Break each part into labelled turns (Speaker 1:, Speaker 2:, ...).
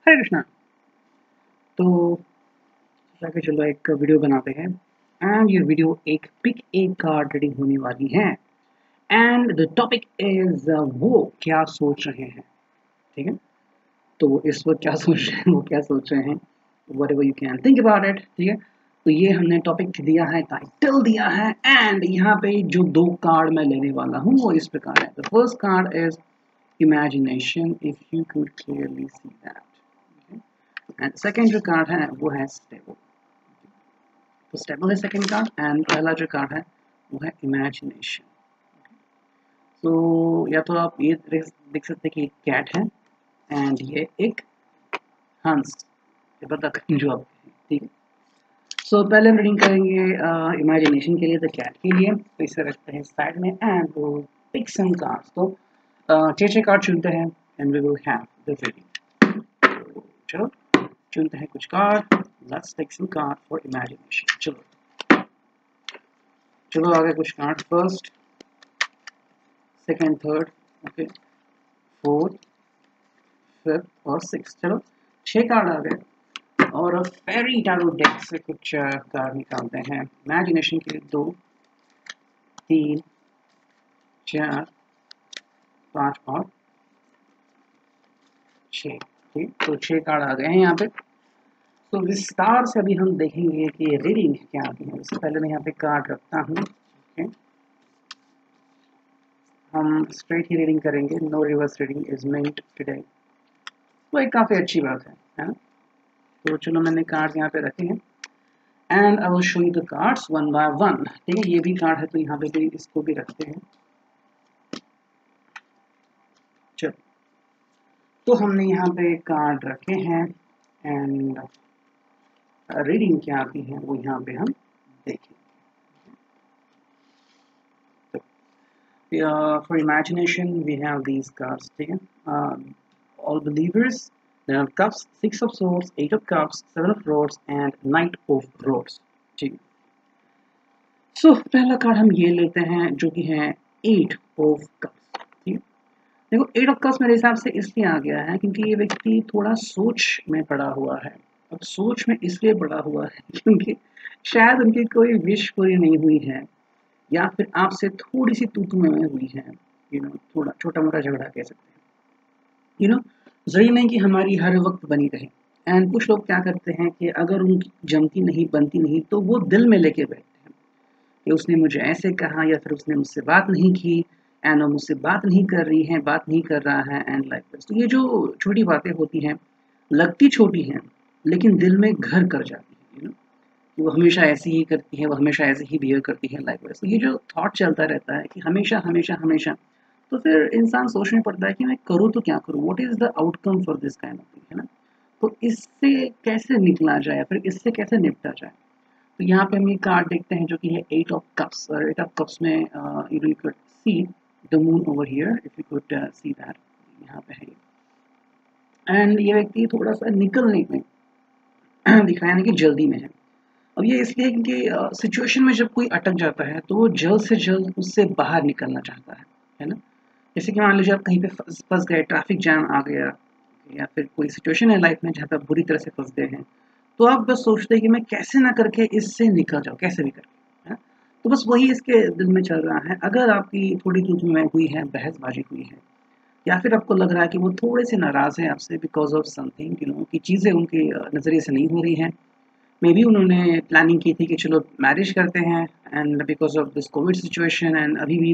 Speaker 1: हरे कृष्णा। तो जाके चलो एक वीडियो बनाते हैं एंड ये वीडियो एक पिक ए कार्ड रीडिंग होने वाली है एंड द टॉपिक इज वो क्या सोच रहे हैं। ठीक है, तो वो इस वक्त क्या सोच रहे हैं, वो क्या सोच रहे हैं, what ever you can think about it. ठीक है, तो ये हमने टॉपिक दिया है, टाइटल दिया है एंड यहाँ पे जो दो कार्ड मैं लेने वाला हूँ वो इस प्रकार है। The first card is imagination, if you could clearly see that. And second जो कार्ड है वो है स्टेबल। तो स्टेबल है सेकेंड कार्ड एंड पहला जो कार्ड है वो है इमेजिनेशन। तो या तो आप ये देख सकते हैं कि एक कैट है एंड ये एक हंस, ये बतख जो आप, ठीक है। सो पहले हम रीडिंग करेंगे इमेजिनेशन के लिए, द कैट के लिए। तो इसे रखते हैं साइड में एंड वो पिक सम कार्ड्स। तो 6 कार्ड चुनते हैं and we will have the reading. चलो चुनते हैं कुछ card, let's take some card for imagination. चलो आगे कुछ card, first second third, okay, fourth fifth और सिक्स। चलो 6 कार्ड आ गए और फेरी टैरो डेक से कुछ कार्ड निकालते हैं। इमेजिनेशन के लिए 2 3 4 5 और 6। ठीक, तो 6 कार्ड आ गए हैं यहाँ पे। तो विस्तार से अभी हम देखेंगे कि रीडिंग क्या आती है। उससे पहले मैं यहाँ पे कार्ड रखता हूँ। ओके, हम स्ट्रेट ही रीडिंग करेंगे, no reverse reading is meant today. तो एक काफ़ी अच्छी बात है ना। तो चलो मैंने कार्ड यहाँ पे रखे हैं and I will show you the cards one by one. ठीक है, ये भी कार्ड है तो यहाँ पे भी इसको भी रखते हैं। चलो, तो हमने यहाँ पे कार्ड रखे हैं एंड रीडिंग क्या आती है वो यहाँ पे हम देखें। For imagination we have these cards. ठीक है, all believers, then of cups, 6 of swords, 8 of cups, 7 of rods and knight of rods। ठीक, सो पहला कार्ड हम ये लेते हैं जो कि है 8 ऑफ कप्स। ठीक है, देखो 8 ऑफ कप्स मेरे हिसाब से इसलिए आ गया है क्योंकि ये व्यक्ति थोड़ा सोच में पड़ा हुआ है। अब सोच में इसलिए पड़ा हुआ है क्योंकि शायद उनकी कोई विश पूरी नहीं हुई है या फिर आपसे थोड़ी सी तू में हुई है। थोड़ा छोटा मोटा झगड़ा कह सकते हैं। जरूरी नहीं कि हमारी हर वक्त बनी रहे। एंड कुछ लोग क्या करते हैं कि अगर उनकी जमती नहीं बनती नहीं तो वो दिल में लेके बैठते हैं कि उसने मुझे ऐसे कहा या फिर उसने मुझसे बात नहीं की एंड वो मुझसे बात नहीं कर रही है, बात नहीं कर रहा है एंड लाइक दिस। तो ये जो छोटी बातें होती हैं, लगती छोटी हैं लेकिन दिल में घर कर जाती है। कि वो हमेशा ऐसी ही करती है, वो हमेशा ऐसे ही बिहेव करती है लाइक वाइज। तो ये जो थॉट चलता रहता है कि हमेशा हमेशा हमेशा, तो फिर इंसान सोचने पड़ता है कि मैं करूँ तो क्या करूँ, what is the outcome for this kind of thing, है ना। तो इससे कैसे निकला जाए, फिर इससे कैसे निपटा जाए। तो यहाँ पे हम ये कार्ड देखते हैं जो कि है 8 ऑफ कप्स। और 8 ऑफ कप्स में you could see the moon over here, if you could see that, यहाँ पे है एंड ये व्यक्ति थोड़ा सा निकलने में दिखाया नहीं कि जल्दी में है। अब ये इसलिए क्योंकि सिचुएशन में जब कोई अटक जाता है तो वो जल्द से जल्द उससे बाहर निकलना चाहता है ना। जैसे कि मान लीजिए आप कहीं पे फंस गए, ट्रैफिक जैम आ गया या फिर कोई सिचुएशन है लाइफ में जहाँ पे आप बुरी तरह से फंस गए हैं, तो आप बस सोचते हैं कि मैं कैसे ना करके इससे निकल जाऊँ, कैसे भी करके, है ना? तो बस वही इसके दिल में चल रहा है। अगर आपकी थोड़ी तू में हुई है, बहसबाजी हुई है या फिर आपको लग रहा है कि वो थोड़े से नाराज़ हैं आपसे बिकॉज ऑफ समथिंग, कि चीज़ें उनके नज़रिए से नहीं हो रही हैं। मे बी उन्होंने प्लानिंग की थी कि चलो मैरिज करते हैं and because of this Covid situation and अभी भी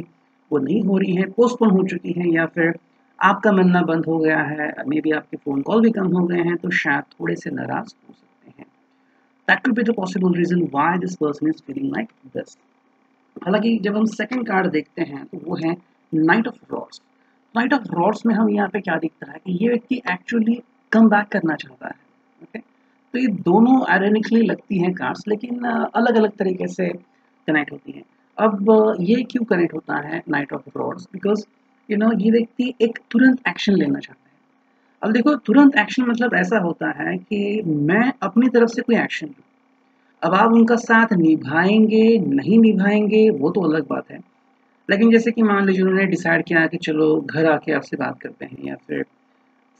Speaker 1: वो नहीं हो रही है, पोस्टपोन हो चुकी है, या फिर आपका मिलना बंद हो गया है, मे बी आपके फ़ोन कॉल भी कम हो गए हैं, तो शायद थोड़े से नाराज़ हो सकते हैं। That could be the possible reason why this person is feeling like this. हालांकि जब हम सेकंड कार्ड देखते हैं तो वो है night of rods. Night of rods में हम यहाँ पे क्या दिखता है कि ये व्यक्ति एक्चुअली कम बैक करना चाहता है। ओके, तो ये दोनों आयरनिकली लगती हैं कार्ड्स, लेकिन अलग अलग तरीके से कनेक्ट होती हैं। अब ये क्यों कनेक्ट होता है नाइट ऑफ रॉड्स, बिकॉज ये व्यक्ति एक तुरंत एक्शन लेना चाहता है। अब देखो, तुरंत एक्शन मतलब ऐसा होता है कि मैं अपनी तरफ से कोई एक्शन लूँ। अब आप उनका साथ निभाएंगे नहीं निभाएंगे वो तो अलग बात है, लेकिन जैसे कि मान लीजिए उन्होंने डिसाइड किया कि चलो घर आके आपसे बात करते हैं या फिर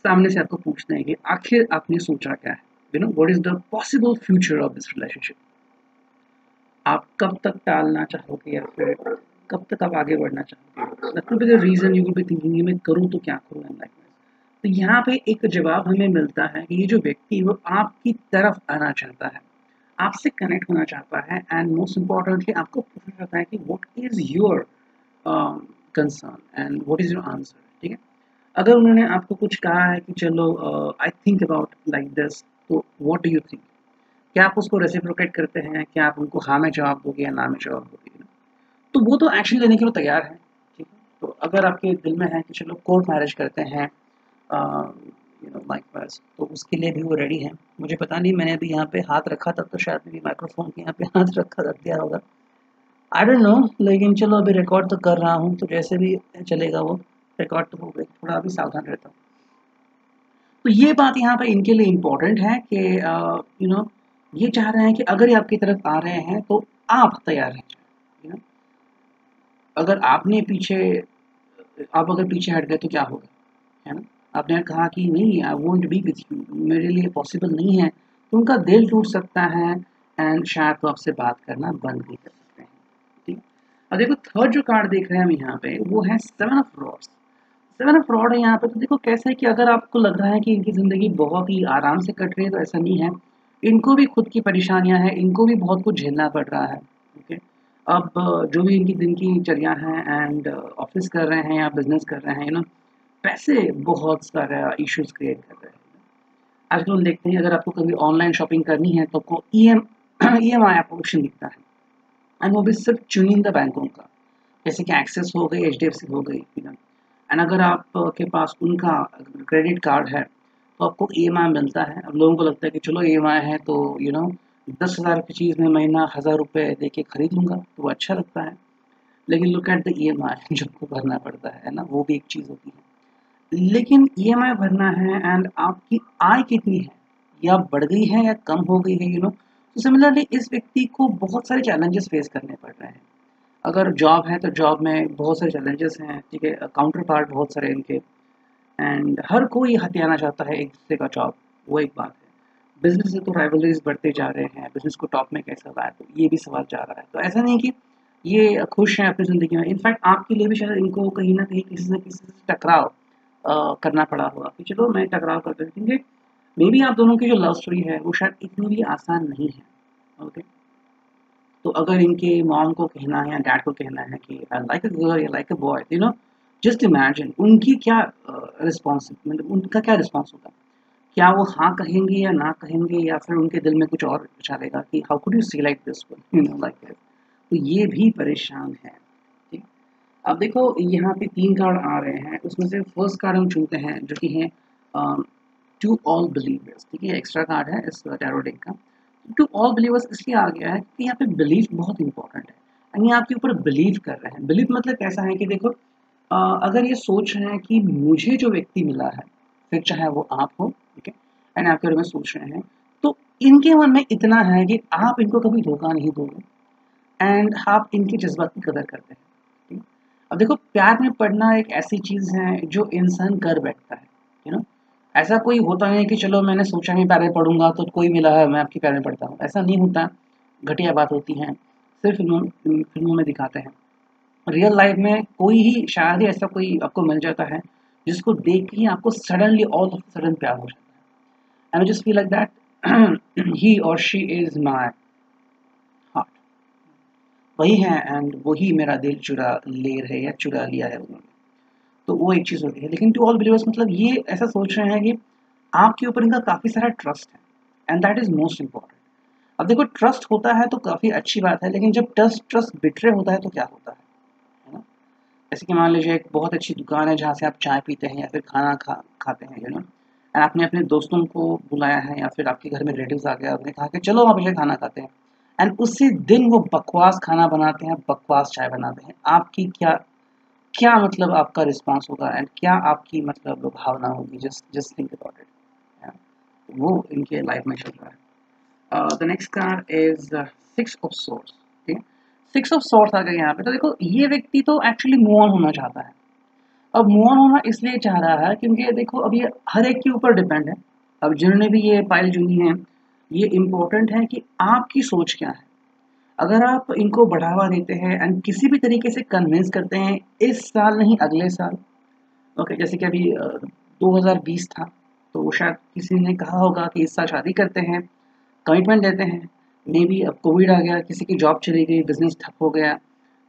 Speaker 1: सामने से आपको पूछते हैं कि आखिर आपने सोचा क्या है, you know what is the possible future of this relationship. आप कब तक टालना चाहोगे या फिर कब तक आप आगे बढ़ना चाहोगे, that could be the reason you will be thinking मैं करूँ तो क्या करूँ इन लाइफ में। तो यहाँ पे एक जवाब हमें मिलता है कि ये जो व्यक्ति वो आपकी तरफ आना चाहता है, आपसे कनेक्ट होना चाहता है, एंड मोस्ट इम्पोर्टेंटली आपको पूछना चाहता है कि what is your concern and what is your answer. ठीक है, अगर उन्होंने आपको कुछ कहा है कि चलो I think about like this, तो व्हाट डू यू थिंक, क्या आप उसको रेसिप्रोकेट करते हैं, क्या आप उनको हाँ में जवाब दोगे या ना में जवाब दोगे। तो वो तो एक्शन लेने के लिए तैयार है। ठीक है, तो अगर आपके दिल में है कि चलो कोर्ट मैरिज करते हैं यू नो लाइक बस, तो उसके लिए भी वो रेडी है। मुझे पता नहीं, मैंने अभी यहाँ पे हाथ रखा तब तो शायद मेरी माइक्रोफोन के यहाँ पे हाथ रख दिया होगा, आई डोंट नो, लेकिन चलो अभी रिकॉर्ड तो कर रहा हूँ, तो जैसे भी चलेगा वो रिकॉर्ड तो हो गई, थोड़ा अभी सावधान रहता हूँ। तो ये बात यहाँ पे इनके लिए इम्पोर्टेंट है कि यू नो ये चाह रहे हैं कि अगर ये आपकी तरफ आ रहे हैं तो आप तैयार हैं। यू नो अगर आपने पीछे आप अगर पीछे हट गए तो क्या होगा, है ना। आपने कहा कि नहीं I won't be with you, मेरे लिए पॉसिबल नहीं है, तो उनका दिल टूट सकता है एंड शायद वो आपसे बात करना बंद भी कर सकते हैं। ठीक। अब देखो थर्ड जो कार्ड देख रहे हैं हम यहाँ पे वो है seven of rods. Seven of rod है यहाँ पे, तो देखो कैसा है कि अगर आपको लग रहा है कि इनकी ज़िंदगी बहुत ही आराम से कट रही है, तो ऐसा नहीं है। इनको भी खुद की परेशानियां हैं, इनको भी बहुत कुछ झेलना पड़ रहा है। ओके, अब जो भी इनकी दिन की चर्या है एंड ऑफिस कर रहे हैं या बिजनेस कर रहे हैं, यू नो पैसे बहुत सारा इश्यूज क्रिएट कर रहे हैं। आजकल हम देखते हैं अगर आपको कभी ऑनलाइन शॉपिंग करनी है तो आपको EMI आपको ऑप्शन दिखता है, एंड वो भी सिर्फ चुनिंदा बैंकों का, जैसे कि एक्सेस हो गई, HDFC हो गई, एंड अगर आप के पास उनका क्रेडिट कार्ड है तो आपको EMI मिलता है। अब लोगों को लगता है कि चलो EMI है तो 10,000 की चीज़ में महीना 1,000 रुपये दे के खरीद लूँगा, तो वो अच्छा लगता है। लेकिन लुक एट द EMI जो आपको भरना पड़ता है ना, वो भी एक चीज़ होती है। लेकिन EMI भरना है एंड आपकी आय कितनी है, या बढ़ गई है या कम हो गई है, तो सिमिलरली इस व्यक्ति को बहुत सारे चैलेंजेस फेस करने पड़ रहे हैं। अगर जॉब है तो जॉब में बहुत सारे चैलेंजेस हैं, ठीक है, काउंटर पार्ट बहुत सारे इनके, एंड हर कोई हथियाना चाहता है एक दूसरे का जॉब, वो एक बात है। बिजनेस से तो राइवलरीज बढ़ते जा रहे हैं, बिजनेस को टॉप में कैसे लाए, तो ये भी सवाल जा रहा है। तो ऐसा नहीं कि ये खुश हैं अपनी ज़िंदगी में, इनफैक्ट आपके लिए भी शायद इनको कहीं ना कहीं किसी न किसी से टकराव करना पड़ा होगा कि चलो मैं टकराव करते, क्योंकि मे बी आप दोनों की जो लव स्टोरी है वो शायद इतनी भी आसान नहीं है। ओके, तो अगर इनके मॉम को कहना है या डैड को कहना है कि आई लाइक अ गर्ल या like a boy, just imagine उनकी क्या रिस्पॉन्स, मतलब उनका क्या रिस्पॉन्स होगा। क्या वो हाँ कहेंगे या ना कहेंगे, या फिर उनके दिल में कुछ और चलेगा कि how could you see like this one, like this. तो ये भी परेशान है। ठीक, अब देखो यहाँ पे 3 कार्ड आ रहे हैं, उसमें से फर्स्ट कार्ड हम चुनते हैं जो कि है टू ऑल बिलीवर्स। ठीक है, एक्स्ट्रा कार्ड है इस टैरो डेक का। टू ऑल बिलीवर्स इसलिए आ गया है कि यहाँ पे बिलीफ बहुत इंपॉर्टेंट है, यानी आपके ऊपर बिलीव कर रहे हैं। बिलीव मतलब कैसा है कि देखो अगर ये सोच रहे हैं कि मुझे जो व्यक्ति मिला है, फिर चाहे वो आप हो, ठीक है, एंड आपके बारे में सोच रहे हैं, तो इनके मन में इतना है कि आप इनको कभी धोखा नहीं दोगे एंड आप इनके जज्बात की कदर करते हैं। ठीक है? अब देखो प्यार में पड़ना एक ऐसी चीज़ है जो इंसान कर बैठता है, ऐसा कोई होता नहीं है कि चलो मैंने सोचा मैं पैर में पड़ूंगा तो कोई मिला है मैं आपके पैर में पड़ता हूँ, ऐसा नहीं होता। घटिया बात होती है, सिर्फ फिल्मों में दिखाते हैं। रियल लाइफ में कोई ही शायद ही ऐसा कोई आपको मिल जाता है जिसको देख के ही आपको सडनली ऑल ऑफ सडन प्यार हो जाता है, and just feel like that he और शी इज माई हार्ट, वही है एंड वही मेरा दिल चुरा ले रहे या चुरा लिया है उन्होंने। तो वो एक चीज़ होती है। लेकिन टू ऑल बिलीवर्स मतलब ये ऐसा सोच रहे हैं कि आपके ऊपर इनका काफ़ी सारा ट्रस्ट है, and that is most important. अब देखो ट्रस्ट होता है तो काफ़ी अच्छी बात है, लेकिन जब ट्रस्ट ट्रस्ट बिट्रे होता है तो क्या होता है ना। जैसे कि मान लीजिए एक बहुत अच्छी दुकान है जहाँ से आप चाय पीते हैं या फिर खाना खाते हैं, एंड आपने अपने दोस्तों को बुलाया है या फिर आपके घर में रिलेटिव्स आ गया, आपने कहा कि चलो वहाँ पे खाना खाते हैं, एंड उसी दिन वो बकवास खाना बनाते हैं, बकवास चाय बनाते हैं, आपकी क्या क्या मतलब आपका रिस्पॉन्स होगा एंड क्या आपकी मतलब भावना होगी। Just just think about it, वो इनके लाइफ में चल रहा है। The next card is 6 of swords. ठीक है, 6 ऑफ सोर्ड्स आ गए यहाँ पे। तो देखो ये व्यक्ति तो एक्चुअली मूव ऑन होना चाहता है, अब मूव ऑन होना इसलिए चाह रहा है क्योंकि देखो अब ये हर एक के ऊपर डिपेंड है। अब जिन्होंने भी ये फाइल चुनी है, ये इम्पोर्टेंट है कि आपकी सोच क्या है। अगर आप इनको बढ़ावा देते हैं एंड किसी भी तरीके से कन्विंस करते हैं इस साल नहीं अगले साल, ओके, जैसे कि अभी 2020 था तो शायद किसी ने कहा होगा कि इस साल शादी करते हैं, कमिटमेंट देते हैं, मे बी अब कोविड आ गया, किसी की जॉब चली गई, बिजनेस ठप हो गया,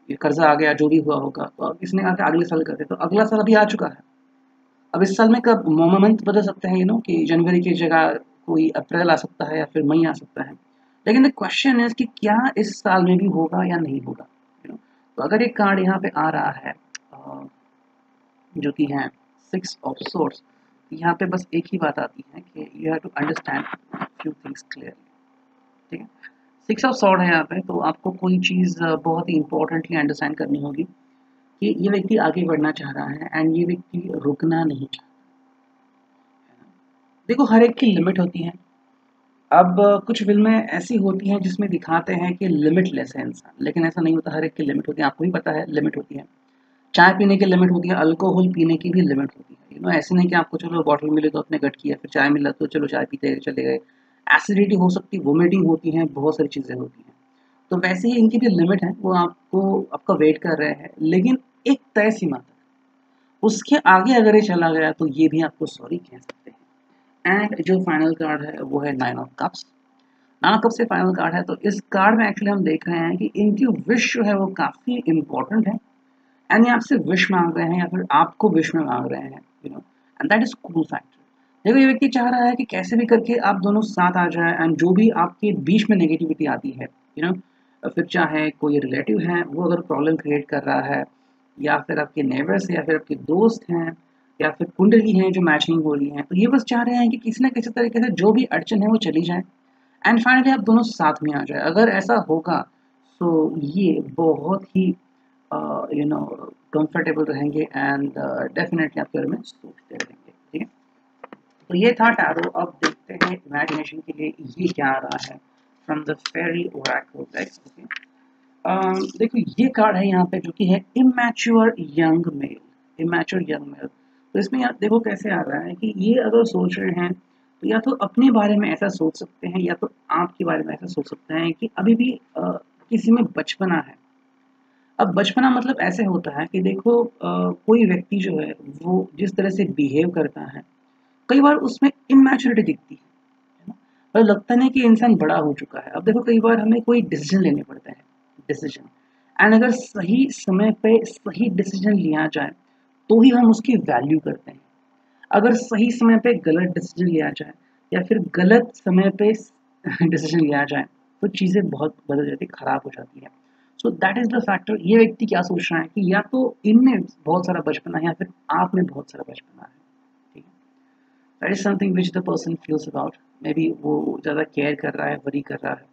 Speaker 1: ये कर्जा आ गया, जो भी हुआ होगा, तो अब किसी ने कहा कि अगले साल करते, तो अगला साल अभी आ चुका है। अब इस साल में कब मंथ बदल सकते हैं, कि जनवरी की जगह कोई अप्रैल आ सकता है या फिर मई आ सकता है। लेकिन द क्वेश्चन है कि क्या इस साल में भी होगा या नहीं होगा। तो अगर एक कार्ड यहाँ पे आ रहा है जो कि है 6 ऑफ सोर्ड्स, यहाँ पे बस एक ही बात आती है कि you have to understand few things clearly. ठीक है, 6 ऑफ सॉर्ड है यहाँ पे, तो आपको कोई चीज़ बहुत ही इंपॉर्टेंटली अंडरस्टैंड करनी होगी कि ये व्यक्ति आगे बढ़ना चाह रहा है एंड ये व्यक्ति रुकना नहीं चाहता। देखो हर एक की लिमिट होती है। अब कुछ फिल्में ऐसी होती हैं जिसमें दिखाते हैं कि लिमिटलेस है इंसान, लेकिन ऐसा नहीं होता, हर एक की लिमिट होती है, आपको भी पता है लिमिट होती है। चाय पीने की लिमिट होती है, अल्कोहल पीने की भी लिमिट होती है। ऐसे नहीं कि आपको चलो बॉटल मिले तो अपने गट किया, फिर चाय मिला तो चलो चाय पीते चले गए। एसिडिटी हो सकती है, वोमिटिंग होती है, बहुत सारी चीज़ें होती हैं। तो वैसे ही इनकी जो लिमिट है वो आपको आपका वेट कर रहे हैं, लेकिन एक तय सीमा तक, उसके आगे अगर ये चला गया तो ये भी आपको सॉरी कह सकते हैं। एंड जो फाइनल कार्ड है वो है 9 ऑफ कप्स। 9 ऑफ कप्स से फाइनल कार्ड है, तो इस कार्ड में एक्चुअली हम देख रहे हैं कि इनकी विश जो है वो काफ़ी इंपॉर्टेंट है एंड ये आपसे विश मांग रहे हैं या फिर आपको विश में मांग रहे हैं, and that is cool factor. देखो ये व्यक्ति चाह रहा है कि कैसे भी करके आप दोनों साथ आ जाए एंड जो भी आपके बीच में नेगेटिविटी आती है, फिर चाहे कोई रिलेटिव है वो अगर प्रॉब्लम क्रिएट कर रहा है, या फिर आपके नेबर्स या फिर आपके दोस्त हैं, या फिर कुंडली हैं जो मैच नहीं हो रही हैं, तो ये बस चाह रहे हैं कि किसी ना किसी तरीके से जो भी अड़चन है वो चली जाए एंड फाइनली आप दोनों साथ में आ जाए। अगर ऐसा होगा तो ये बहुत ही कंफर्टेबल रहेंगे एंड डेफिनेटली आपके बारे में सोचते रहेंगे। ठीक है, तो ये था टैरो। अब देखते हैं इमेजिनेशन के लिए ये क्या आ रहा है from the fairy oracle deck. Okay, देखो ये कार्ड है यहाँ पे जो कि है immature young male. Immature young male, तो इसमें यार देखो कैसे आ रहा है कि ये अगर सोच रहे हैं तो या तो अपने बारे में ऐसा सोच सकते हैं या तो आपके बारे में ऐसा सोच सकते हैं कि अभी भी किसी में बचपना है। अब बचपना मतलब ऐसे होता है कि देखो कोई व्यक्ति जो है वो जिस तरह से बिहेव करता है, कई बार उसमें इमैच्योरिटी दिखती है ना, और लगता नहीं कि इंसान बड़ा हो चुका है। अब देखो कई बार हमें कोई डिसीजन लेने पड़ते हैं, डिसीजन, एंड अगर सही समय पे सही डिसीजन लिया जाए तो ही हम उसकी वैल्यू करते हैं। अगर सही समय पे गलत डिसीजन लिया जाए या फिर गलत समय पे डिसीजन लिया जाए तो चीज़ें बहुत बदल जाती, खराब हो जाती है। So that is the factor. ये व्यक्ति क्या सोच रहा है कि या तो इनमें बहुत सारा बचपना है या फिर आप में बहुत सारा बचपना है। ठीक है, that is something which the person feels about. May be वो ज़्यादा केयर कर रहा है, वरी कर रहा है।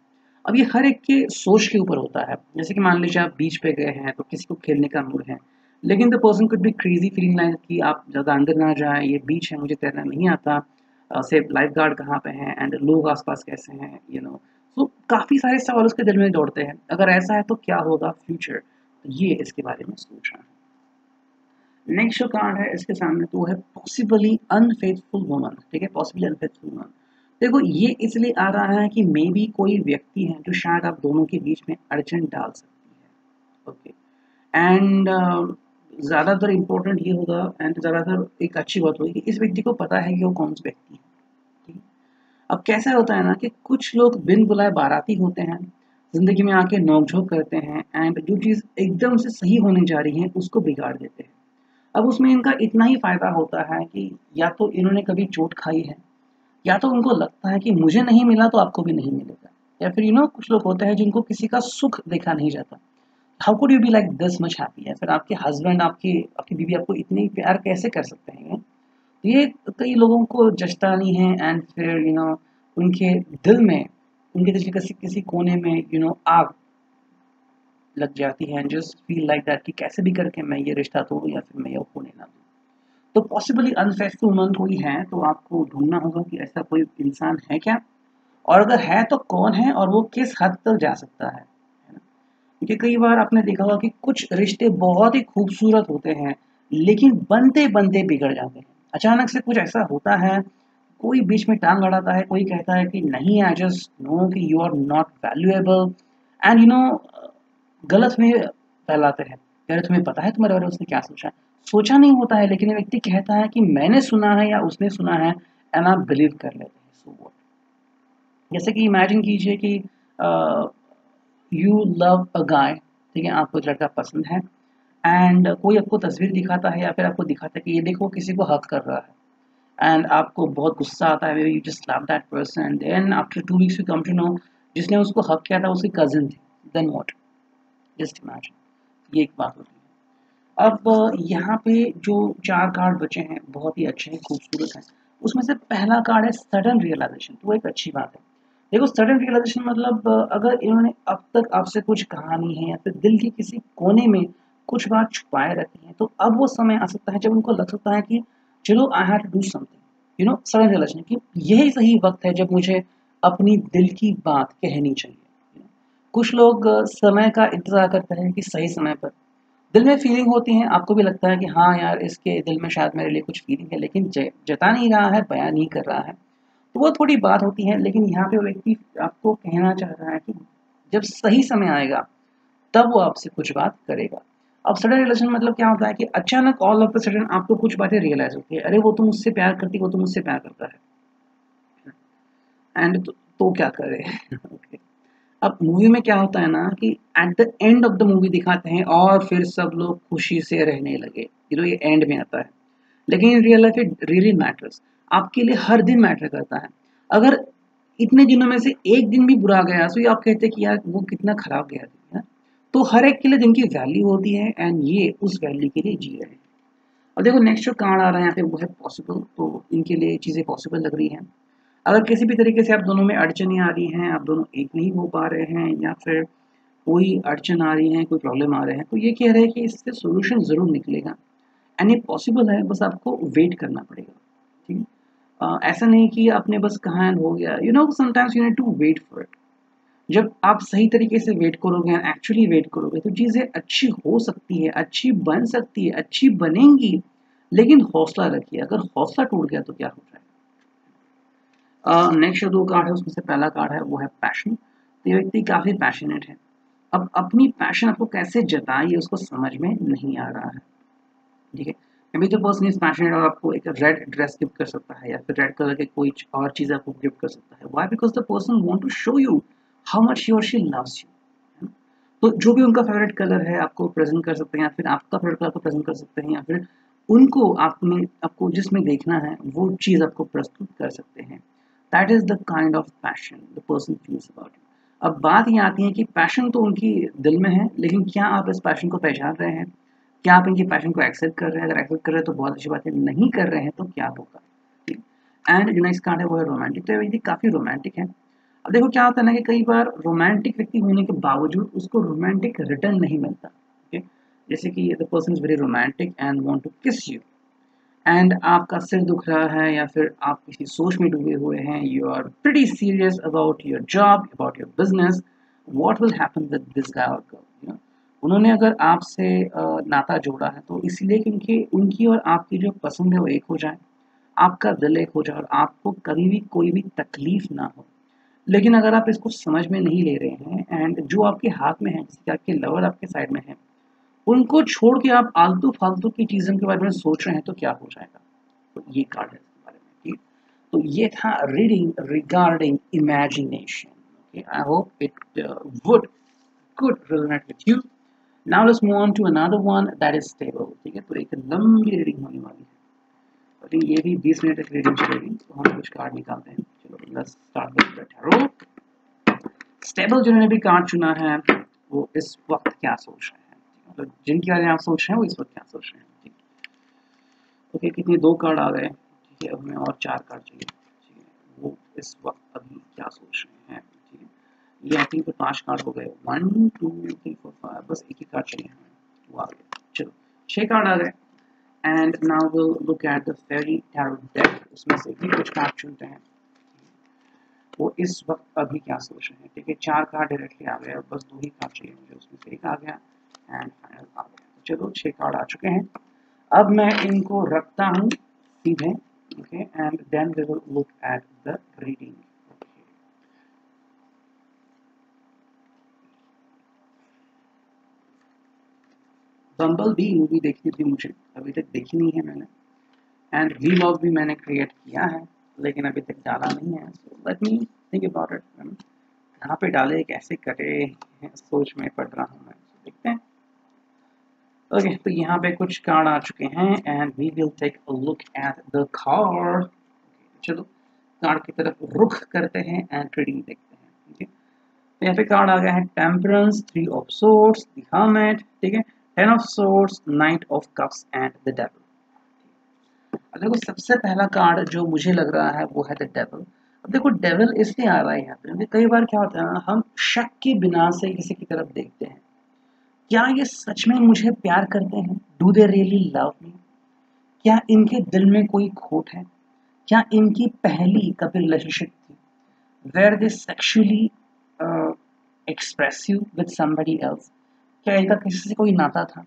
Speaker 1: अब ये हर एक के सोच के ऊपर होता है। जैसे कि मान लीजिए आप बीच पे गए हैं तो किसी को खेलने का मूड है, लेकिन the person could be crazy feeling like कि आप ज़्यादा अंदर ना जाए, ये बीच है, मुझे तैरना नहीं आता, से लाइफ गार्ड कहाँ पे हैं एंड लोग आसपास कैसे हैं, सो काफ़ी सारे सवाल उसके दिल में दौड़ते हैं। अगर ऐसा है तो क्या होगा फ्यूचर, तो ये इसके बारे में सोच रहा है। नेक्स्ट जो कार्ड है इसके सामने तो वो है पॉसिबली अनफेथफुल वुमन। ठीक है, पॉसिबली अनफेथफुल वुमन। देखो ये इसलिए आ रहा है कि मे बी कोई व्यक्ति है जो शायद आप दोनों के बीच में अड़चन डाल सकती है। ओके, एंड ज़्यादातर इम्पोर्टेंट ये होगा एंड ज़्यादातर एक अच्छी बात होगी कि इस व्यक्ति को पता है कि वो कौन सा व्यक्ति है। ठीक है, अब कैसा होता है ना कि कुछ लोग बिन बुलाए बाराती होते हैं, ज़िंदगी में आके नोक-झोंक करते हैं एंड जो चीज़ एकदम से सही होने जा रही है उसको बिगाड़ देते हैं। अब उसमें इनका इतना ही फ़ायदा होता है कि या तो इन्होंने कभी चोट खाई है, या तो उनको लगता है कि मुझे नहीं मिला तो आपको भी नहीं मिलेगा, या फिर कुछ लोग होते हैं जिनको किसी का सुख देखा नहीं जाता। How could you be like this much happy, या फिर आपके हस्बैंड आपकी आपकी बीवी आपको इतनी प्यार कैसे कर सकते हैं। ये कई लोगों को जचता नहीं है एंड फिर उनके दिल में, उनके दिल के किसी किसी कोने में आग लग जाती है, जस्ट फील लाइक दैट कि कैसे भी करके मैं ये रिश्ता तोड़ूं या फिर मैं ये होने ना दूं। तो पॉसिबली अनफेथफुल वुमन कोई है तो आपको ढूंढना होगा कि ऐसा कोई इंसान है क्या, और अगर है तो कौन है और वो किस हद तक जा सकता है ना। क्योंकि कई बार आपने देखा होगा कि कुछ रिश्ते बहुत ही खूबसूरत होते हैं लेकिन बनते बनते बिगड़ जाते हैं। अचानक से कुछ ऐसा होता है, कोई बीच में टांग अड़ाता है, कोई कहता है कि नहीं, आई जस्ट नो कि you are not valuable, and गलत में फैलाते हैं। अरे तुम्हें पता है तुम्हारे बारे में उसने क्या सोचा है? सोचा नहीं होता है, लेकिन ये व्यक्ति कहता है कि मैंने सुना है या उसने सुना है, एंड आप बिलीव कर लेते हैं। So what? जैसे कि इमेजिन कीजिए कि यू लव अ गाय, ठीक है, आपको एक लड़का पसंद है, एंड कोई आपको तस्वीर दिखाता है या फिर आपको दिखाता है कि ये देखो किसी को हक कर रहा है, एंड आपको बहुत गुस्सा आता है, you just slap that person, and then after 2 weeks you come to know जिसने उसको हक किया था उसकी कजिन थी। Then what? Just imagine. ये एक बात होती है। अब यहाँ पे जो 4 कार्ड बचे हैं बहुत ही अच्छे हैं, खूबसूरत हैं। उसमें से पहला कार्ड है सडन रियलाइजेशन। तो वो एक अच्छी बात है। देखो, सडन रियलाइजेशन मतलब अगर इन्होंने अब तक आपसे कुछ कहा नहीं है या फिर दिल के किसी कोने में कुछ बात छुपाए रखी है, तो अब वो समय आ सकता है जब उनको लग सकता है कि चलो I have to do something, sudden realization कि यही सही वक्त है जब मुझे अपनी दिल की बात कहनी चाहिए। कुछ लोग समय का इंतजार करते हैं कि सही समय पर दिल में फीलिंग होती है, आपको भी लगता है कि हाँ यार, इसके दिल में शायद मेरे लिए कुछ फीलिंग है, लेकिन जता नहीं रहा है, बयान नहीं कर रहा है, तो वो थोड़ी बात होती है। लेकिन यहाँ पे वो व्यक्ति आपको कहना चाह रहा है कि जब सही समय आएगा तब वो आपसे कुछ बात करेगा। अब सडन रिलेशन मतलब क्या होता है कि अचानक ऑल ऑफ अ सडन आपको कुछ बातें रियलाइज होती है, अरे वो तो मुझसे प्यार करती, वो तो मुझसे प्यार करता है, एंड तो क्या करे? okay. अब मूवी में क्या होता है ना कि at the end of the movie दिखाते हैं और फिर सब लोग खुशी से रहने लगे, ये एंड में आता है। लेकिन in real life it really matters. आपके लिए हर दिन मैटर करता है। अगर इतने दिनों में से एक दिन भी बुरा गया तो ये आप कहते हैं कि यार वो कितना खराब गया दिन है। तो हर एक के लिए दिन की वैल्यू होती है, एंड ये उस वैल्यू के लिए जी रहे हैं। और देखो, नेक्स्ट जो कार्ड आ रहा है यहाँ पे वो है पॉसिबल। तो इनके लिए चीज़ें पॉसिबल लग रही हैं। अगर किसी भी तरीके से आप दोनों में अड़चनें आ रही हैं, आप दोनों एक नहीं हो पा रहे हैं, या फिर कोई अड़चन आ रही है, कोई प्रॉब्लम आ रहे हैं, तो ये कह रहे हैं कि इससे सोल्यूशन ज़रूर निकलेगा, एंड ये पॉसिबल है, बस आपको वेट करना पड़ेगा। ठीक है? ऐसा नहीं कि आपने बस कहा एंड हो गया। Sometimes you need to wait for it. जब आप सही तरीके से वेट करोगे एंड एक्चुअली वेट करोगे तो चीज़ें अच्छी हो सकती है, अच्छी बन सकती है, अच्छी बनेंगी। लेकिन हौसला रखिए, अगर हौसला टूट गया तो क्या हो जाएगा? नेक्स्ट जो 2 कार्ड है उसमें से पहला कार्ड है वो है पैशन। तो ये व्यक्ति काफ़ी पैशनेट है। अब अपनी पैशन आपको कैसे जताइए उसको समझ में नहीं आ रहा है। ठीक है, may be the person is passionate और आपको एक रेड ड्रेस गिफ्ट कर सकता है या फिर रेड कलर के कोई और चीज़ आपको गिफ्ट कर सकता है। Why? Because the person want to show you how much he और शी लव्स यू। तो जो भी उनका फेवरेट कलर है आपको प्रेजेंट कर सकते हैं, या फिर आपका फेवरेट कलर को प्रेजेंट कर सकते हैं, या फिर उनको आपको जिसमें देखना है वो चीज़ आपको प्रस्तुत कर सकते हैं। That is the kind of passion the person feels about you. अब बात ये आती है कि पैशन तो उनकी दिल में है, लेकिन क्या आप इस पैशन को पहचान रहे हैं? क्या आप इनकी पैशन को एक्सेप्ट कर रहे हैं? अगर एक्सेप्ट कर रहे हैं तो बहुत अच्छी बात है, नहीं कर रहे हैं तो क्या होगा? एंड जो नेक्स्ट कार्ड है वो है रोमांटिक। तो ये काफ़ी रोमांटिक है। अब देखो क्या होता है ना कि कई बार रोमांटिक व्यक्ति होने के बावजूद उसको रोमांटिक रिटर्न नहीं मिलता। ओके, जैसे कि the person is very romantic and want to kiss you, and आपका सिर दुख रहा है या फिर आप किसी सोच में डूबे हुए हैं, you are pretty serious about your job, about your business, what will happen with this guy और गर्ल। उन्होंने अगर आपसे नाता जोड़ा है तो इसलिए कि उनकी और आपकी जो पसंद है वो एक हो जाए, आपका दिल एक हो जाए और आपको कभी भी कोई भी तकलीफ ना हो। लेकिन अगर आप इसको समझ में नहीं ले रहे हैं, एंड जो आपके हाथ में है, जैसे कि आपके लवर आपके साइड में है, उनको छोड़ के आप आलतू फालतू की चीज़ों के बारे में सोच रहे हैं तो क्या हो जाएगा? तो ये कार्ड है इसके बारे में। ठीक? तो ये था reading regarding imagination. I hope it would could resonate with you. Now let's move on to another one that is stable. ठीक है, तो एक लंबी रीडिंग होने वाली है और ये भी 20 मिनट तक रीडिंग चलेगी। तो हम कुछ कार्ड निकालते हैं। चलो let's start with the tarot. Stable जिन्होंने भी कार्ड चुना है वो इस वक्त क्या सोच रहे हैं, मतलब जिनके बारे में आप सोच रहे हैं वो इस वक्त क्या सोच रहे हैं। ठीक, ओके, कितने 2 कार्ड आ गए। ठीक है, अब हमें और 4 कार्ड चाहिए। ठीक है, वो इस वक्त अभी क्या सोच रहे हैं। ठीक है, ये आई थिंक 5 कार्ड हो गए। 1 2 3 4 5, बस एक ही कार्ड चाहिए हमें, वो आ गया। चलो 6 कार्ड आ गए। And now will look at the fairy tarot deck. उसमें से भी कुछ कार्ड चुनते हैं वो इस वक्त अभी क्या सोच रहे हैं। ठीक है, 4 कार्ड डायरेक्टली आ गए, बस 2 ही कार्ड चाहिए मुझे, उसमें से एक आ गया एंड फाइनल आ गया। चलो 6 कार्ड आ चुके हैं। अब मैं इनको रखता हूँ सीधे, okay, and then we will look at the reading. Bumblebee movie देखनी थी मुझे, अभी तक देखी नहीं है मैंने, एंड वीलॉग भी मैंने क्रिएट किया है लेकिन अभी तक डाला नहीं है। So let me think about it, कहाँ पे डाले, कैसे करे, सोच में पड़ रहा हूँ मैं। देखते हैं। ओके, तो यहाँ पे कुछ कार्ड आ चुके हैं and we will take a look at the card. चलो कार्ड की तरफ रुख करते हैं एंड रीडिंग देखते हैं। ठीक है, तो यहाँ पे कार्ड आ गया है temperance, 3 of swords, the hermit, ठीक है, 10 of swords, night of cups and the devil. अब देखो सबसे पहला कार्ड जो मुझे लग रहा है वो है द डेविल। अब देखो डेविल इसलिए आ रहा है यहाँ पे क्योंकि कई बार क्या होता है ना, हम शक के बिना से किसी की तरफ देखते हैं, क्या ये सच में मुझे प्यार करते हैं, do they really love me, क्या इनके दिल में कोई खोट है, क्या इनकी पहली कभी रिलेशनशिप थी where they sexually expressive with somebody else, क्या इनका किसी से कोई नाता था।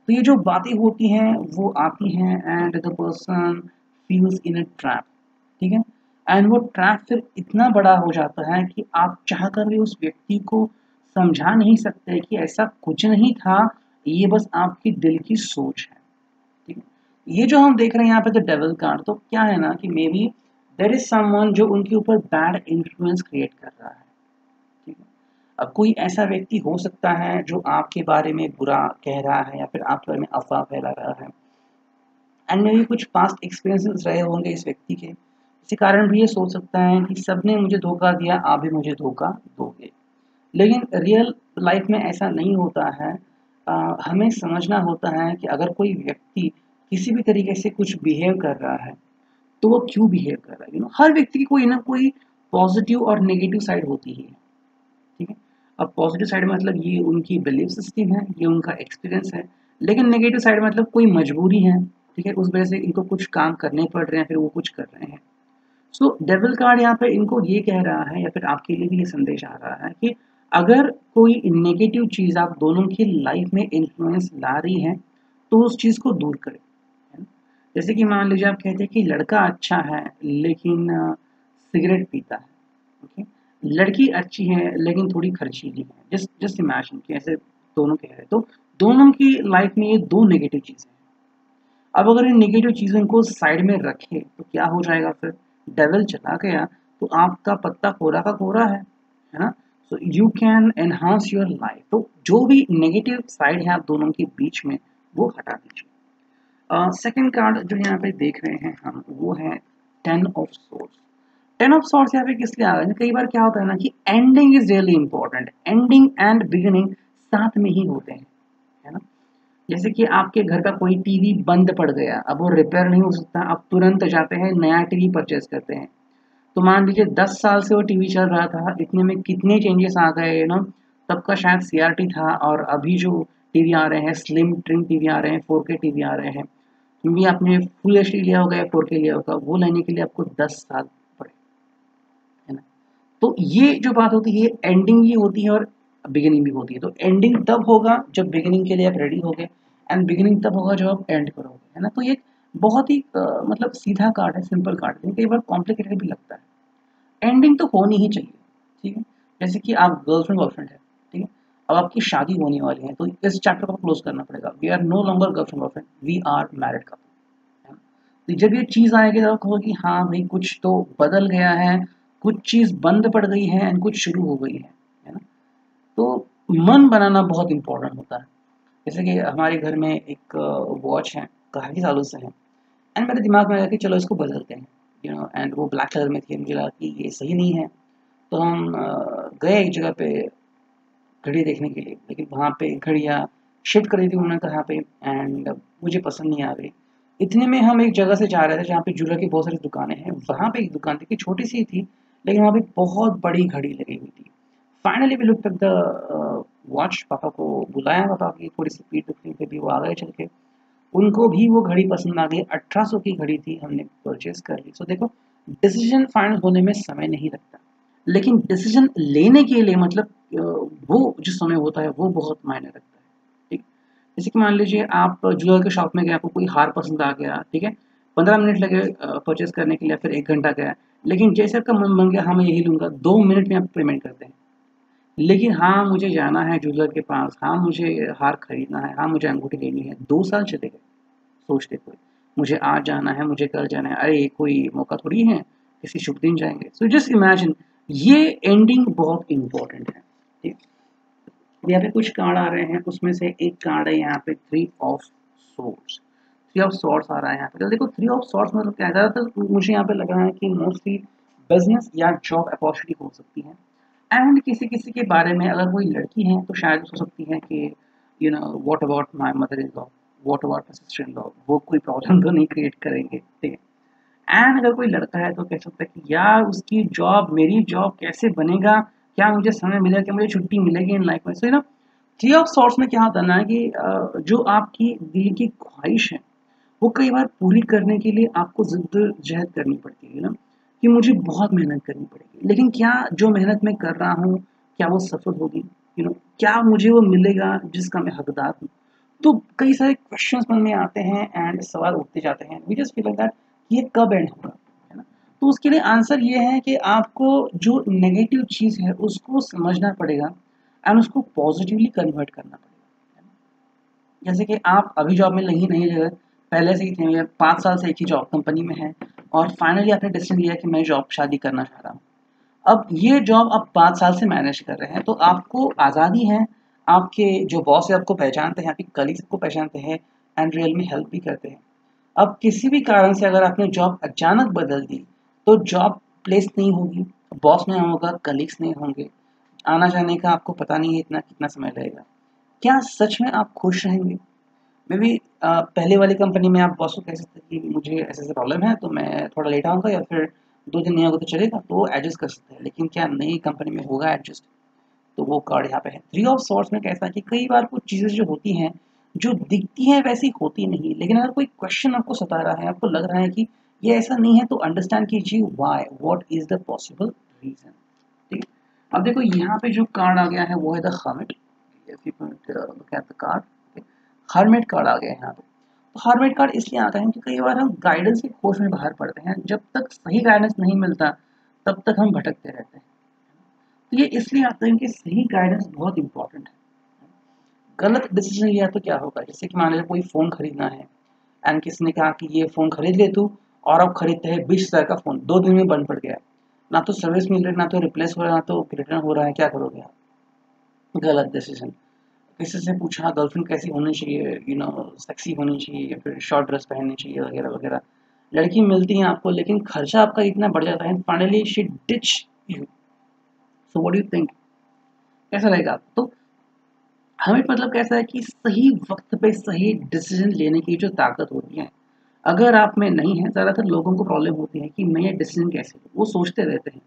Speaker 1: तो ये जो बातें होती हैं वो आती हैं and the person feels in a trap, ठीक है, एंड वो ट्रैप फिर इतना बड़ा हो जाता है कि आप चाह कर भी उस व्यक्ति को समझा नहीं सकते कि ऐसा कुछ नहीं था, ये बस आपकी दिल की सोच है। ठीक है, ये जो हम देख रहे हैं यहाँ पे द डेविल कार्ड, तो क्या है ना कि maybe there is someone जो उनके ऊपर बैड इन्फ्लुएंस क्रिएट कर रहा है। ठीक है, अब कोई ऐसा व्यक्ति हो सकता है जो आपके बारे में बुरा कह रहा है या फिर आपके बारे में अफवाह फैला रहा है, एंड मे बी कुछ पास्ट एक्सपीरियंसेस रहे होंगे इस व्यक्ति के, इसी कारण भी ये सोच सकता है कि सबने मुझे धोखा दिया, आप भी मुझे धोखा दोगे। लेकिन रियल लाइफ में ऐसा नहीं होता है। हमें समझना होता है कि अगर कोई व्यक्ति किसी भी तरीके से कुछ बिहेव कर रहा है तो वो क्यों बिहेव कर रहा है। हर व्यक्ति की कोई ना कोई पॉजिटिव और नेगेटिव साइड होती ही है। ठीक है, अब पॉजिटिव साइड मतलब ये उनकी बिलीफ सिस्टम है, ये उनका एक्सपीरियंस है, लेकिन नेगेटिव साइड मतलब कोई मजबूरी है, ठीक है, उस वजह से इनको कुछ काम करने पड़ रहे हैं, फिर वो कुछ कर रहे हैं। सो डेविल कार्ड यहाँ पे इनको ये कह रहा है या फिर आपके लिए भी ये संदेश आ रहा है कि अगर कोई नेगेटिव चीज़ आप दोनों की लाइफ में इन्फ्लुएंस ला रही है तो उस चीज़ को दूर करें, है ना? जैसे कि मान लीजिए आप कहते हैं कि लड़का अच्छा है लेकिन सिगरेट पीता है, ओके, लड़की अच्छी है लेकिन थोड़ी खर्चीली है, जस्ट जस्ट इमेजिन कि ऐसे दोनों कह रहे हैं, तो दोनों की लाइफ में ये दो नेगेटिव चीज़ें हैं। अब अगर इन नेगेटिव चीज़ों को साइड में रखें तो क्या हो जाएगा, फिर डेविल चला गया तो आपका पत्ता कोरा का कोरा है ना। So you can enhance your life, तो जो भी नेगेटिव साइड है आप दोनों के बीच में वो हटा दीजिए। सेकंड कार्ड जो यहाँ पे देख रहे हैं हम वो है 10 ऑफ सोर्ड्स। 10 ऑफ सॉर्ट्स यहाँ पे किस लिए आ रहा है, कई बार क्या होता है ना कि ending is really important, ending and beginning साथ में ही होते हैं, है ना। जैसे कि आपके घर का कोई टीवी बंद पड़ गया, अब वो रिपेयर नहीं हो सकता, आप तुरंत जाते हैं नया टीवी परचेज करते हैं। तो मान लीजिए 10 साल से वो टीवी चल रहा था, इतने में कितने चेंजेस आ गए ना। तब का शायद सीआरटी था और अभी जो टीवी आ रहे हैं स्लिम ट्रिम टीवी आ रहे हैं, 4K टीवी आ रहे हैं, क्योंकि आपने फुल एचडी लिया होगा या 4K लिया होगा, वो लेने के लिए आपको 10 साल पड़े, है ना। तो ये जो बात होती है एंडिंग ही होती है और बिगिनिंग भी होती है। तो एंडिंग तब होगा जब बिगिनिंग के लिए आप रेडी हो गए, एंड बिगिनिंग तब होगा जब आप एंड करोगे, है ना। तो ये बहुत ही मतलब सीधा कार्ड है, सिंपल कार्ड है, कई बार कॉम्प्लिकेटेड भी लगता है। एंडिंग तो होनी ही चाहिए, ठीक है। जैसे कि आप गर्लफ्रेंड बॉयफ्रेंड है, ठीक है, अब आपकी शादी होने वाली है तो इस चैप्टर को क्लोज करना पड़ेगा, we are no longer girlfriend boyfriend, we are married couple. तो जब ये चीज़ आएगी तो कहो कि हाँ भाई कुछ तो बदल गया है, कुछ चीज़ बंद पड़ गई है एंड कुछ शुरू हो गई है ना। तो मन बनाना बहुत इंपॉर्टेंट होता है। जैसे कि हमारे घर में एक वॉच है, काफ़ी सालों से है, एंड मेरे दिमाग में आया कि चलो इसको बदलते हैं, एंड वो ब्लैक कलर में थी, मुझे लगा कि ये सही नहीं है। तो हम गए एक जगह पे घड़ी देखने के लिए, लेकिन वहाँ पे घड़ियाँ शिफ्ट करी थी उन्होंने कहा पे, एंड मुझे पसंद नहीं आ गई। इतने में हम एक जगह से जा रहे थे जहाँ पे ज्वेलर की बहुत सारी दुकानें हैं, वहाँ पे एक दुकान थी कि छोटी सी थी लेकिन वहाँ पे बहुत बड़ी घड़ी लगी हुई थी। Finally we looked at the watch, पापा को बुलाया, पापा की थोड़ी सी पीठ दुखनी थी भी, वो आ गए चल के, उनको भी वो घड़ी पसंद आ गई, 1800 की घड़ी थी, हमने परचेज कर ली। सो देखो डिसीजन फाइनल होने में समय नहीं लगता, लेकिन डिसीजन लेने के लिए मतलब वो जो समय होता है वो बहुत मायने रखता है, ठीक। जैसे कि मान लीजिए आप ज्वेलर के शॉप में गए, आपको कोई हार पसंद आ गया, ठीक है, 15 मिनट लगे परचेज करने के लिए, फिर 1 घंटा गया, लेकिन जैसे आपका मन बन गया हाँ मैं यही लूँगा, 2 मिनट में आप पेमेंट करते हैं। लेकिन हाँ मुझे जाना है ज्वेलर के पास, हाँ मुझे हार खरीदना है, हाँ मुझे अंगूठी लेनी है, 2 साल चले गए सोचते हुए। मुझे आज जाना है, मुझे कल जाना है, अरे ये कोई मौका थोड़ी है, किसी शुभ दिन जाएंगे। सो जस्ट इमेजिन, ये एंडिंग बहुत इंपॉर्टेंट है। ठीक, यहाँ पे कुछ कार्ड आ रहे हैं, उसमें से एक कार्ड है यहाँ पे 3 ऑफ सोर्ड्स। 3 ऑफ सोर्ड्स आ रहा है यहाँ पे। तो देखो 3 ऑफ सोर्ड्स मतलब क्या है, ज़्यादातर मुझे यहाँ पे लग रहा है कि मोस्टली बिजनेस या जॉब अपॉर्चुनिटी हो सकती है। एंड किसी किसी के बारे में अगर कोई लड़की है तो शायद हो सकती है कि what about my mother in law, what about my sister in law, वो कोई प्रॉब्लम तो नहीं क्रिएट करेंगे, ठीक है। एंड अगर कोई लड़का है तो कह सकता है कि यार उसकी जॉब मेरी जॉब कैसे बनेगा, क्या मुझे समय मिलेगा, क्या मुझे छुट्टी मिलेगी इन लाइफ में। सो 3 ऑफ सॉर्ट्स में क्या होता है ना कि जो आपकी दिल की ख्वाहिश है वो कई बार पूरी करने के लिए आपको जिद्दोजहद करनी पड़ती है ना, कि मुझे बहुत मेहनत करनी पड़ेगी, लेकिन क्या जो मेहनत मैं कर रहा हूँ क्या वो सफल होगी, क्या मुझे वो मिलेगा जिसका मैं हकदार हूँ। तो कई सारे क्वेश्चंस मन में आते हैं एंड सवाल उठते जाते हैं, we just feel like that ये कब एंड होगा, है ना। तो उसके लिए आंसर ये है कि आपको जो नेगेटिव चीज़ है उसको समझना पड़ेगा एंड उसको पॉजिटिवली कन्वर्ट करना पड़ेगा। जैसे कि आप अभी जॉब में नहीं नहीं रहे, पहले से ही थे, 5 साल से एक ही जॉब कंपनी में है, और फाइनली आपने डिसीजन लिया कि मैं जॉब शादी करना चाह रहा हूँ। अब ये जॉब आप 5 साल से मैनेज कर रहे हैं, तो आपको आज़ादी है, आपके जो बॉस है आपको पहचानते हैं, आपके कलीग्स आपको पहचानते हैं एंड रियल में हेल्प भी करते हैं। अब किसी भी कारण से अगर आपने जॉब अचानक बदल दी तो जॉब प्लेस नहीं होगी, बॉस नहीं होगा, कलीग्स नहीं होंगे, आना जाने का आपको पता नहीं है इतना कितना समय लगेगा। क्या सच में आप खुश रहेंगे? मे बी पहले वाली कंपनी में आप बॉस को कह सकते हैं कि मुझे ऐसे ऐसे प्रॉब्लम है तो मैं थोड़ा लेट आऊँगा, या फिर 2 दिन नहीं होगा तो चलेगा, तो वो एडजस्ट कर सकते हैं। लेकिन क्या नई कंपनी में होगा एडजस्ट? तो वो कार्ड यहाँ पे है। 3 ऑफ सॉर्ड्स में कैसा है कि कई बार कुछ चीज़ें जो होती हैं, जो दिखती हैं वैसी होती नहीं, लेकिन अगर कोई क्वेश्चन आपको सता रहा है, आपको लग रहा है कि ये ऐसा नहीं है, तो अंडरस्टैंड कीजिए why, what is the possible reason. ठीक है? अब देखो यहाँ पे जो कार्ड आ गया है वो है the hermit. If you look at the card, hermit card आ गया है यहाँ पे। तो हर्मिट कार्ड इसलिए आता है कि कई बार हम गाइडेंस की खोज में बाहर पड़ते हैं, जब तक सही गाइडेंस नहीं मिलता तब तक हम भटकते रहते हैं। तो ये इसलिए आता है कि सही गाइडेंस बहुत इंपॉर्टेंट है। गलत डिसीजन लिया तो क्या होगा, जैसे कि मान लीजिए कोई फ़ोन खरीदना है एंड किसी ने कहा कि ये फ़ोन खरीद ले तू, और अब खरीदते हैं 20,000 का फ़ोन, 2 दिन में बंद पड़ गया, ना तो सर्विस मिल रही, ना तो रिप्लेस हो रहा, ना तो रिटर्न हो रहा है, क्या करोगे आप? गलत डिसीजन। किसी से पूछा गर्लफ्रेंड कैसी होनी चाहिए, सेक्सी होनी चाहिए या फिर शॉर्ट ड्रेस पहननी चाहिए वगैरह वगैरह, लड़की मिलती है आपको लेकिन खर्चा आपका इतना बढ़ जाता है, finally she ditch you. So what do you think, कैसा रहेगा आपको? तो हमें मतलब कैसा है कि सही वक्त पे सही डिसीजन लेने की जो ताकत होती है, अगर आप में नहीं है, ज़्यादातर लोगों को प्रॉब्लम होती है कि मैं ये डिसीजन कैसे लूँ, वो सोचते रहते हैं।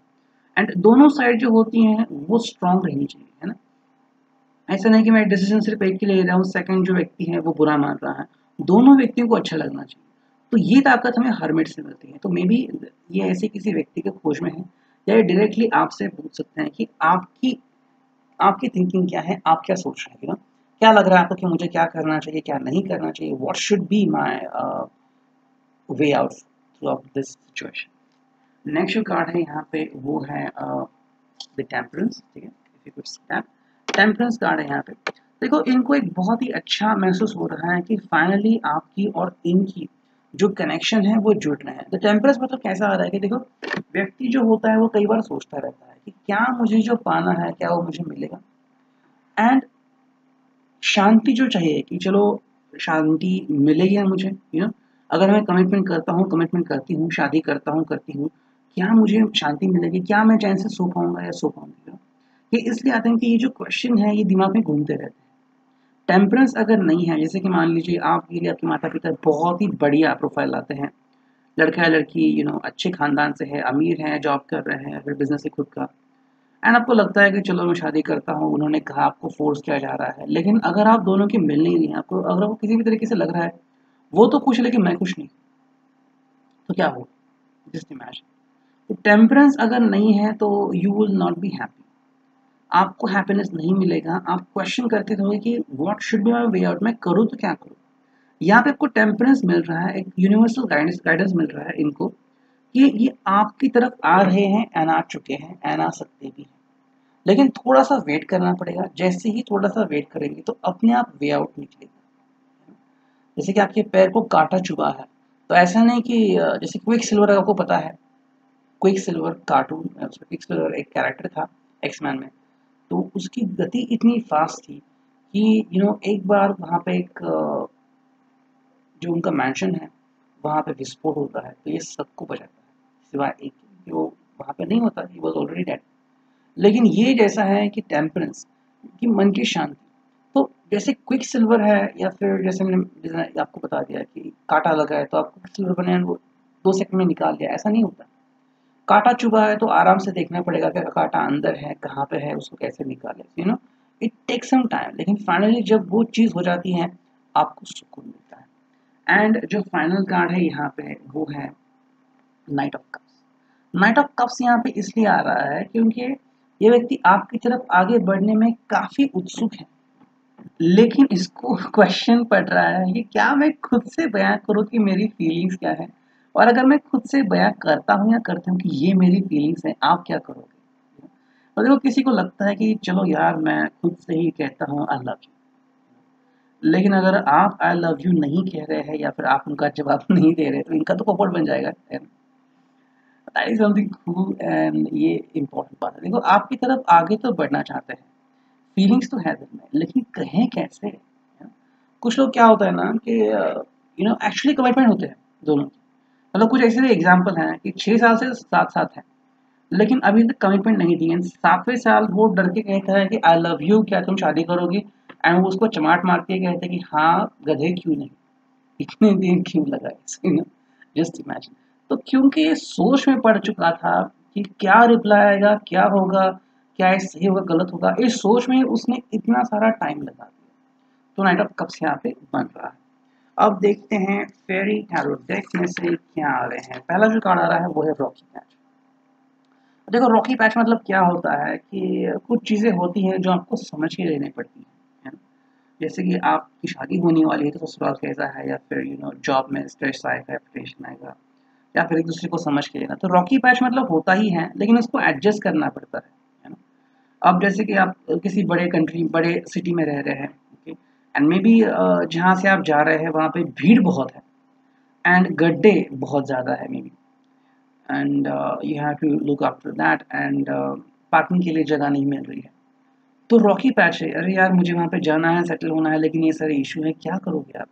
Speaker 1: एंड दोनों साइड जो होती हैं वो स्ट्रांग रहनी चाहिए, है ना। ऐसा नहीं कि मैं डिसीजन सिर्फ एक के लिए ले रहा हूँ, सेकंड जो व्यक्ति है वो बुरा मान रहा है, दोनों व्यक्तियों को अच्छा लगना चाहिए। तो ये ताकत हमें हर्मिट से मिलती है। तो मे बी ये ऐसे किसी व्यक्ति के खोज में है, या ये डायरेक्टली आपसे पूछ सकते हैं कि आपकी आपकी थिंकिंग क्या है, आप क्या सोच रहे हैं, क्या लग रहा है आपको कि मुझे क्या करना चाहिए, क्या नहीं करना चाहिए, what should be my way out through out this situation. Next जो कार्ड है यहाँ पे वो है द टेम्परेंस, ठीक है। If you could temperance card है यहाँ पे। देखो इनको एक बहुत ही अच्छा महसूस हो रहा है कि फाइनली आपकी और इनकी जो कनेक्शन है वो जुड़ रहे हैं। तो टेम्परेंस मतलब कैसा आ रहा है कि देखो व्यक्ति जो होता है वो कई बार सोचता रहता है कि क्या मुझे जो पाना है क्या वो मुझे मिलेगा, एंड शांति जो चाहिए कि चलो शांति मिलेगी ना मुझे, अगर मैं कमिटमेंट करता हूँ, कमिटमेंट करती हूँ, शादी करता हूँ, करती हूँ, क्या मुझे शांति मिलेगी, क्या मैं चैन से सो पाऊंगा या सो पाऊंगी। ये इसलिए आते हैं कि ये जो क्वेश्चन है ये दिमाग में घूमते रहते हैं। टेम्परेंस अगर नहीं है, जैसे कि मान लीजिए आपके लिए आपके माता पिता बहुत ही बढ़िया प्रोफाइल लाते हैं, लड़का या लड़की अच्छे खानदान से है, अमीर है, जॉब कर रहे हैं, फिर बिजनेस है खुद का, एंड आपको लगता है कि चलो मैं शादी करता हूँ, उन्होंने कहा, आपको फोर्स किया जा रहा है, लेकिन अगर आप दोनों की मिल नहीं रही है, आपको अगर आपको किसी भी तरीके से लग रहा है वो तो खुश है लेकिन मैं खुश नहीं, तो क्या हो, जस्ट इमेजिन। तो टेम्परेंस अगर नहीं है तो you will not be happy. आपको हैप्पीनेस नहीं मिलेगा, आप क्वेश्चन करते रहोगे कि what should be my way out, मैं करूँ तो क्या करूँ। यहाँ पे आपको टेम्परेंस मिल रहा है, एक यूनिवर्सल गाइडेंस गाइडेंस मिल रहा है इनको कि ये आपकी तरफ आ रहे हैं एंड आ चुके हैं एंड आ सकते भी हैं, लेकिन थोड़ा सा वेट करना पड़ेगा। जैसे ही थोड़ा सा वेट करेंगे तो अपने आप वे आउट निकलेगा। जैसे कि आपके पैर को कांटा चुभा है, तो ऐसा नहीं कि जैसे क्विक सिल्वर आपको पता है, quick silver cartoon, quick silver एक कैरेक्टर था एक्समैन में, तो उसकी गति इतनी फास्ट थी कि एक बार वहाँ पे एक जो उनका मैंशन है वहाँ पे विस्फोट होता है, तो ये सबको बचाता है सिवाय एक जो वहाँ पे नहीं होता, ही वॉज ऑलरेडी डेड। लेकिन ये जैसा है कि टेम्परेंस, कि मन की शांति। तो जैसे क्विक सिल्वर है, या फिर जैसे आपको बता दिया कि कांटा लगा है तो आप क्विक सिल्वर बने वो 2 सेकंड में निकाल दिया, ऐसा नहीं होता। कांटा चुभा है तो आराम से देखना पड़ेगा कि कांटा अंदर है, कहाँ पे है, उसको कैसे निकाले, इट टेक सम टाइम। लेकिन फाइनली जब वो चीज़ हो जाती है आपको सुकून मिलता है। एंड जो फाइनल कार्ड है यहाँ पे वो है night of cups. Night of cups यहाँ पे इसलिए आ रहा है क्योंकि ये व्यक्ति आपकी तरफ आगे बढ़ने में काफी उत्सुक है, लेकिन इसको क्वेश्चन पड़ रहा है कि क्या मैं खुद से बयां करूं कि मेरी फीलिंग्स क्या है, और अगर मैं खुद से बयां करता हूं या करती हूँ कि ये मेरी फीलिंग्स है, आप क्या करोगे। और देखो किसी को लगता है कि चलो यार मैं खुद से ही कहता हूँ आई लव यू, लेकिन अगर आप आई लव यू नहीं कह रहे हैं या फिर आप उनका जवाब नहीं दे रहे तो इनका तो कपड़ बन जाएगा। That is something cool and ये इम्पोर्टेंट बात है। देखो आपकी तरफ आगे तो बढ़ना चाहते हैं, फीलिंग्स तो है दिल में, लेकिन कहें कैसे। कुछ लोग क्या होता है ना कि एक्चुअली कमिटमेंट होते हैं दोनों की। मतलब कुछ ऐसे एग्जाम्पल हैं कि 6 साल से साथ साथ हैं, लेकिन अभी तक कमिटमेंट नहीं दी है। 7वें साल वो डर के कहता है कि आई लव यू, क्या तुम शादी करोगी, एंड वो उसको चमाट मार के कहते हैं कि हाँ गधे क्यों नहीं, इतने दिन क्यों लगाए। Just imagine. तो क्योंकि ये सोच में पड़ चुका था कि क्या रिप्लाई आएगा, क्या होगा, क्या ये सही होगा गलत होगा, इस सोच में उसने इतना सारा टाइम लगा दिया। तो नाइट ऑफ कप्स यहाँ पे बन रहा है। अब देखते हैं फेरी टैरो डेक में से क्या आ रहे हैं। पहला जो कार्ड आ रहा है वो है रॉकी पैच। देखो रॉकी पैच मतलब क्या होता है कि कुछ चीज़ें होती हैं जो आपको समझ के लेनी पड़ती हैं, है ना। जैसे कि आपकी शादी होने वाली है तो ससुराल कैसा है, या फिर जॉब में स्ट्रेस आएगा, प्रेशर आएगा, या फिर एक दूसरे को समझ के लेना। तो रॉकी पैच मतलब होता ही है, लेकिन उसको एडजस्ट करना पड़ता है ना। अब जैसे कि आप किसी बड़े कंट्री, बड़े सिटी में रह रहे हैं, ओके, एंड मे बी जहाँ से आप जा रहे हैं वहाँ पे भीड़ बहुत है एंड गड्ढे बहुत ज़्यादा है maybe, and you have to look after that, and parking के लिए जगह नहीं मिल रही है। तो रॉकी पैच है, अरे यार मुझे वहाँ पे जाना है, सेटल होना है, लेकिन ये सारे इशू है, क्या करोगे आप।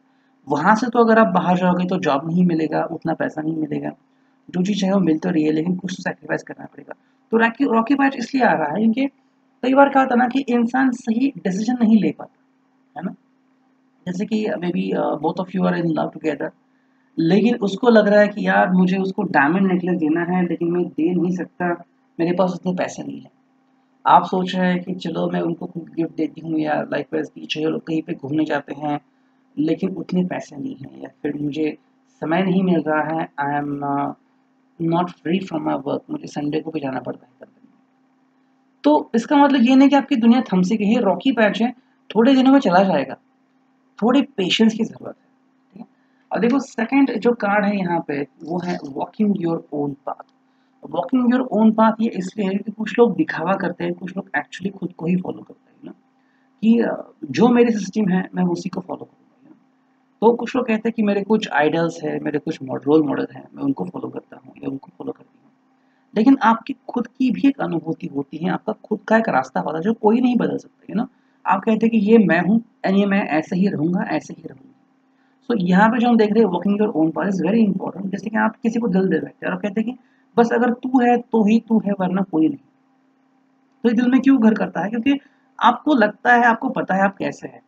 Speaker 1: वहाँ से तो अगर आप बाहर जाओगे तो जॉब नहीं मिलेगा, उतना पैसा नहीं मिलेगा, जो चीज़ है वो मिल तो रही है लेकिन कुछ तो सेक्रीफाइस करना पड़ेगा। तो रॉकी रॉकी पैच इसलिए आ रहा है क्योंकि कई बार क्या होता है ना कि इंसान सही डिसीजन नहीं ले पाता, है ना। जैसे कि maybe both of you are in love together, लेकिन उसको लग रहा है कि यार मुझे उसको डायमंड नेकलेस देना है लेकिन मैं दे नहीं सकता, मेरे पास उतने पैसे नहीं है। आप सोच रहे हैं कि चलो मैं उनको गिफ्ट देती हूँ, या लाइक चलो कहीं पे घूमने जाते हैं, लेकिन उतने पैसे नहीं हैं, या फिर मुझे समय नहीं मिल रहा है, I am not free from my work, मुझे संडे को भी जाना पड़ता है कंपनी में। तो इसका मतलब ये नहीं कि आपकी दुनिया थम से गई है, रॉकी पैच है, थोड़े दिनों में चला जाएगा, थोड़ी पेशेंस की ज़रूरत है, ठीक है। और देखो सेकंड जो कार्ड है यहाँ पे वो है walking your own path. Walking your own path ये इसलिए है कि कुछ लोग दिखावा करते हैं, कुछ लोग एक्चुअली खुद को ही फॉलो करते हैं ना, कि जो मेरे सिस्टम है मैं उसी को फॉलो करूँगा, है ना। तो कुछ लोग कहते हैं कि मेरे कुछ आइडल्स है, मेरे कुछ रोल मॉडल हैं, मैं उनको फॉलो करता हूँ या उनको फॉलो करती हूँ। लेकिन आपकी खुद की भी एक अनुभूति होती है, आपका खुद का एक रास्ता होता है जो कोई नहीं बदल सकता, है ना। आप कहते हैं कि ये मैं हूँ एंड ये मैं ऐसे ही रहूँगा, ऐसे ही रहूँगा। सो यहाँ पे जो हम देख रहे हैं working your own path is very important. जैसे कि आप किसी को दिल दे बैठते हैं और कहते हैं कि बस अगर तू है तो ही तू है, वरना कोई नहीं। तो ये दिल में क्यों घर करता है, क्योंकि आपको लगता है, आपको पता है आप कैसे हैं।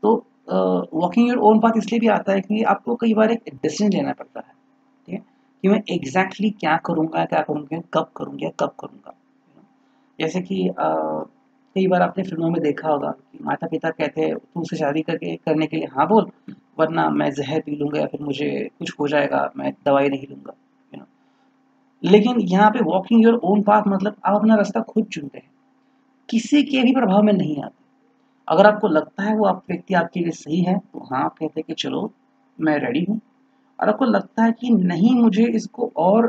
Speaker 1: तो वॉकिंग योर ओन पाथ इसलिए भी आता है कि आपको कई बार एक डिसीजन लेना पड़ता है, ठीक है, कि मैं एग्जैक्टली क्या करूँगा, क्या करूँगा, कब करूँगा, कब करूँगा। जैसे कि कई बार आपने फिल्मों में देखा होगा कि माता पिता कहते हैं तू उससे शादी करने के लिए हाँ बोल, वरना मैं जहर पी लूँगा, या फिर मुझे कुछ हो जाएगा, मैं दवाई नहीं लूँगा, यू नो। लेकिन यहाँ पे वॉकिंग योर ओन पाथ मतलब आप अपना रास्ता खुद चुनते हैं। किसी के भी प्रभाव में नहीं आते। अगर आपको लगता है वो आप व्यक्ति आपके लिए सही है तो हाँ आप कहते हैं कि चलो मैं रेडी हूँ। और आपको लगता है कि नहीं मुझे इसको और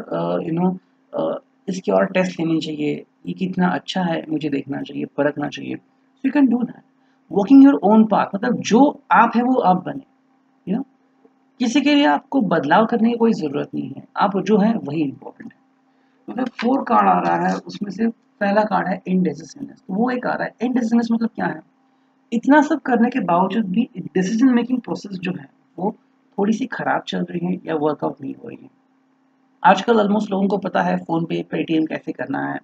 Speaker 1: इसकी और टेस्ट लेनी चाहिए, ये कितना अच्छा है मुझे देखना चाहिए, परखना चाहिए, so you can do that. Walking your own path मतलब जो आप है वो आप बने, यू नो। किसी के लिए आपको बदलाव करने की कोई ज़रूरत नहीं है, आप जो है वही इम्पोर्टेंट है। मतलब 4 कार्ड आ रहा है, उसमें से पहला कार्ड है इनडिसिसिवनेस। तो वो एक आ रहा है इनडिसिसिवनेस मतलब क्या है, इतना सब करने के बावजूद भी डिसीजन मेकिंग प्रोसेस जो है वो थोड़ी सी खराब चल रही है या वर्कआउट नहीं हो रही है। आजकल ऑलमोस्ट लोगों को पता है फ़ोन पे पेटीएम कैसे करना है,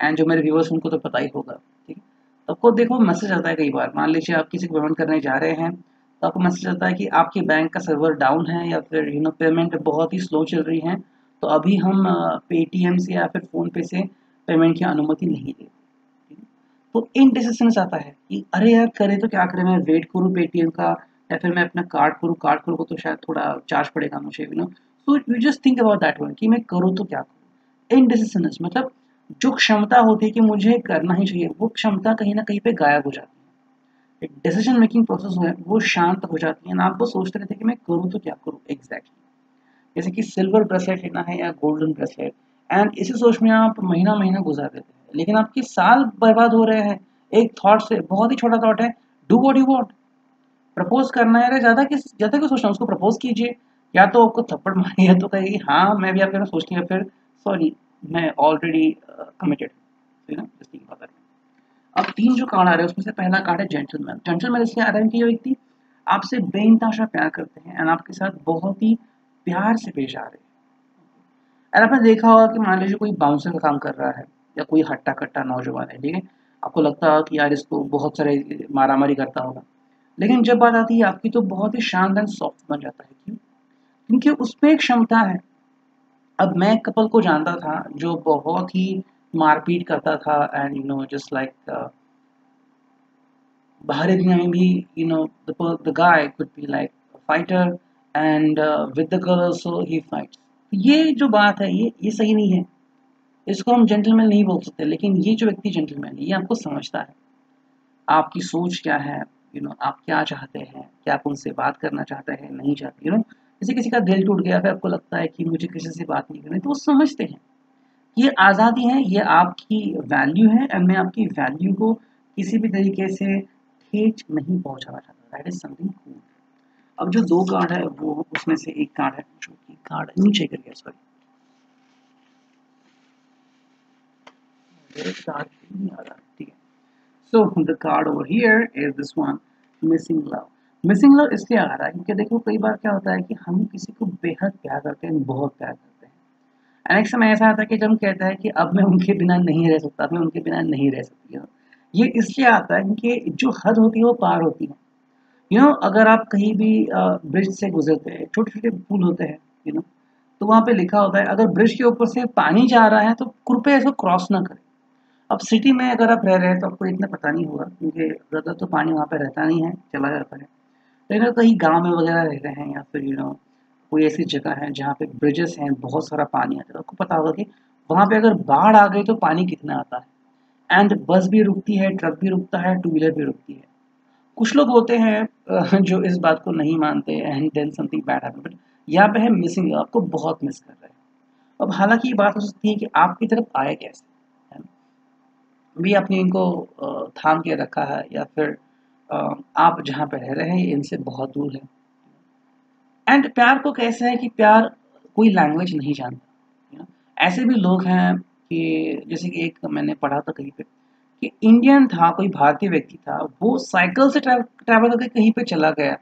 Speaker 1: एंड जो मेरे व्यूअर्स उनको तो पता ही होगा, ठीक है। तो आपको देखो मैसेज आता है कई बार, मान लीजिए आप किसी को पेमेंट करने जा रहे हैं तो आपको मैसेज आता है कि आपके बैंक का सर्वर डाउन है या फिर पेमेंट बहुत ही स्लो चल रही है, तो अभी हम पेटीएम से या फिर फ़ोन पे से पेमेंट की अनुमति नहीं देते। तो इनडिसिशंस आता है कि अरे यार करें तो क्या करें, मैं वेट करूँ पेटीएम का या फिर मैं अपना कार्ड करूँ तो शायद थोड़ा चार्ज पड़ेगा मुझे, so you just think about that one कि मैं करूँ तो क्या करूँ। इनडिसिशंस मतलब जो क्षमता होती है कि मुझे करना ही चाहिए, वो क्षमता कहीं ना कहीं पे गायब हो जाती है। एक डिसीजन मेकिंग प्रोसेस है वो शांत हो जाती है ना, आप वो सोचते रहते हैं कि मैं करूँ तो क्या करूँ एग्जैक्टली। जैसे कि सिल्वर ब्रेसलेट लेना है या गोल्डन ब्रेसलेट, एंड इसी सोच में आप महीना महीना गुजार देते हैं, लेकिन आपके साल बर्बाद हो रहे हैं एक थॉट से। बहुत ही छोटा थॉट है, do what you want. Propose करना है, ज़्यादा क्यों सोचना, उसको प्रपोज कीजिए। या तो आपको थप्पड़ मारिए तो कहेगी हाँ मैं भी आपके सोच लिया, फिर सॉरी मैं ऑलरेडी कमिटेड, अब 3 जो कार्ड आ रहे हैं उसमें से पहला कार्ड है जेंटलमैन। जेंटलमैन इसलिए आ रहा है कि ये व्यक्ति आपसे बेइंतहाशा प्यार करते हैं एंड आपके साथ बहुत ही प्यार से पेश आ रहे हैं। और आपने देखा होगा कि मान लीजिए कोई बाउंसर का काम कर रहा है या कोई हट्टा कट्टा नौजवान है, ठीक है, आपको लगता है कि यार इसको बहुत सारे मारामारी करता होगा, लेकिन जब बात आती है आपकी तो बहुत ही शांत एंड सॉफ्ट बन जाता है। क्यों? क्योंकि उसमें एक क्षमता है। अब मैं एक कपल को जानता था जो बहुत ही मारपीट करता था एंड जस्ट लाइक बाहरी दुनिया में भी the guy could be like a fighter and with the girl also he fights। ये जो बात है ये सही नहीं है, इसको हम जेंटलमैन नहीं बोल सकते। लेकिन ये जो व्यक्ति जेंटलमैन है ये आपको समझता है आपकी सोच क्या है, आप क्या चाहते हैं, क्या आप उनसे बात करना चाहते हैं नहीं चाहते, जैसे किसी का दिल टूट गया फिर आपको लगता है कि मुझे किसी से बात नहीं करनी, तो वो समझते हैं ये आज़ादी है, ये आपकी वैल्यू है एंड मैं आपकी वैल्यू को किसी भी तरीके से ठेठ नहीं पहुंचाना चाहता। That is something cool. अब जो 2 कार्ड है वो उसमें से एक कार्ड है जो कि कार्ड नीचे कर गया, सॉरी कार्ड नहीं आ रहा, ठीक है। So the card over here is this one, missing love. Missing love इसलिए आ रहा है क्योंकि देखो कई बार क्या होता है कि हम किसी को बेहद प्यार करते हैं, बहुत प्यार करते हैं, एंड एक समय ऐसा आता है कि जब हम कहता है कि अब मैं उनके बिना नहीं रह सकता, मैं उनके बिना नहीं रह सकती हूँ। ये इसलिए आता है क्योंकि जो हद होती है वो पार होती है। अगर आप कहीं भी ब्रिज से गुजरते हैं, छोटे छोटे पुल होते हैं, तो वहाँ पे लिखा होता है अगर ब्रिज के ऊपर से पानी जा रहा है तो कृपया इसको क्रॉस ना करें। अब सिटी में अगर आप रह रहे हैं तो आपको इतना पता नहीं होगा क्योंकि ज़्यादा तो पानी वहाँ पे रहता नहीं है, चला जाता है। लेकिन अगर कहीं गाँव में वगैरह रह रहे हैं या फिर कोई ऐसी जगह है जहाँ पे ब्रिजेस हैं, बहुत सारा पानी आता है, आपको पता होगा कि वहाँ पे अगर बाढ़ आ गई तो पानी कितना आता है, एंड बस भी रुकती है, ट्रक भी रुकता है, टू व्हीलर भी रुकती है। कुछ लोग होते हैं जो इस बात को नहीं मानते and then something bad happen, but यहाँ पे है मिसिंग, आपको बहुत मिस कर रहे हैं। अब हालांकि ये बात हो सकती है कि आपकी तरफ आए कैसे, है ना? भी आपने इनको थाम के रखा है या फिर आप जहाँ पे रह रहे हैं ये इनसे बहुत दूर है। एंड प्यार को कैसे है कि प्यार कोई लैंग्वेज नहीं जानता, ऐसे भी लोग हैं कि जैसे कि एक मैंने पढ़ा था कहीं पे कि इंडियन था, कोई भारतीय व्यक्ति था, वो साइकिल से ट्रैवल करके कहीं पे चला गया,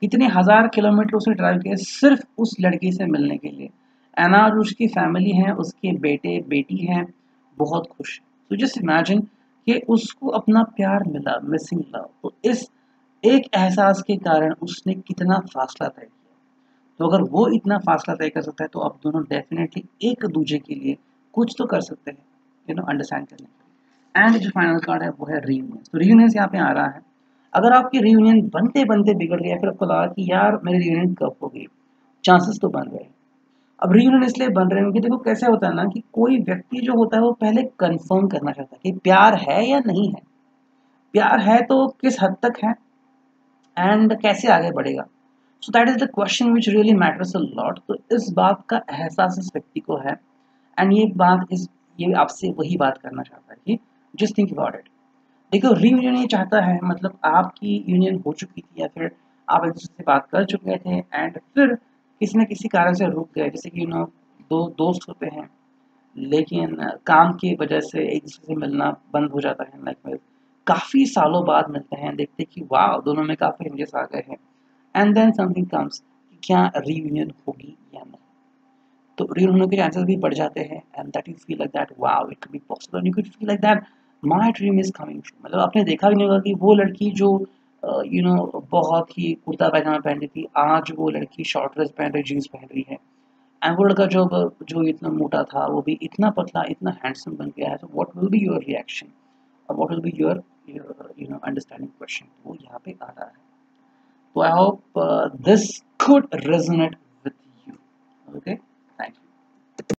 Speaker 1: कितने हजार किलोमीटर उसने ट्रैवल किया सिर्फ उस लड़की से मिलने के लिए। एंड आज उसकी फैमिली है, उसके बेटे बेटी हैं, बहुत खुश। तो जस्ट इमेजिन कि उसको अपना प्यार मिला, मिसिंग लव। तो इस एक एहसास के कारण उसने कितना फासला तय किया। तो अगर वो इतना फासला तय कर सकता है तो आप दोनों डेफिनेटली एक दूसरे के लिए कुछ तो कर सकते हैं, अंडरस्टैंड करने के लिए। एंड जो फाइनल कार्ड है वो है रीयूनियन। तो रीयूनियन यहाँ पे आ रहा है, अगर आपकी रीयूनियन बनते बनते बिगड़ गया, फिर आपको लगा कि यार मेरी रीयूनियन कब होगी, चांसेस तो बन गए, अब रीयूनियन इसलिए बन रहे हैं कि देखो कैसे होता है ना कि कोई व्यक्ति जो होता है वो पहले कंफर्म करना चाहता है कि प्यार है या नहीं है, प्यार है तो किस हद तक है एंड कैसे आगे बढ़ेगा। So that is the question which really matters a lot. तो इस बात का एहसास इस व्यक्ति को है एंड ये आपसे वही बात करना चाहता है कि जस्ट थिंक अबाउट इट। देखो रीयूनियन ये चाहता है मतलब आपकी यूनियन हो चुकी थी या फिर आप एक दूसरे से बात कर चुके थे एंड फिर किसी न किसी कारण से रुक गए, जैसे कि दो दोस्त होते हैं लेकिन काम की वजह से एक दूसरे से मिलना बंद हो जाता है, लाइक काफ़ी सालों बाद मिलते हैं, देखते कि वाह दोनों में काफ़ी चेंजेस आ गए हैं एंड देन समथिंग कम्स कि क्या रीयूनियन होगी या नहीं। तो रीयूनियन होने के चांसेस भी बढ़ जाते हैं and that you feel like that wow it could be possible, you could feel like that my dream is coming true. मतलब आपने देखा भी नहीं होगा कि वो लड़की जो बहुत ही कुर्ता पैजामा पहनती थी, आज वो लड़की शॉर्ट ड्रेस पहन रही, जीन्स पहन रही है एंड वो लड़का जो इतना मोटा था वो भी इतना पतला इतना हैंडसम बन गया है। तो what will be your reaction और what will be your understanding question, वो यहाँ पे आ रहा है। तो I hope this could resonate with you. Okay.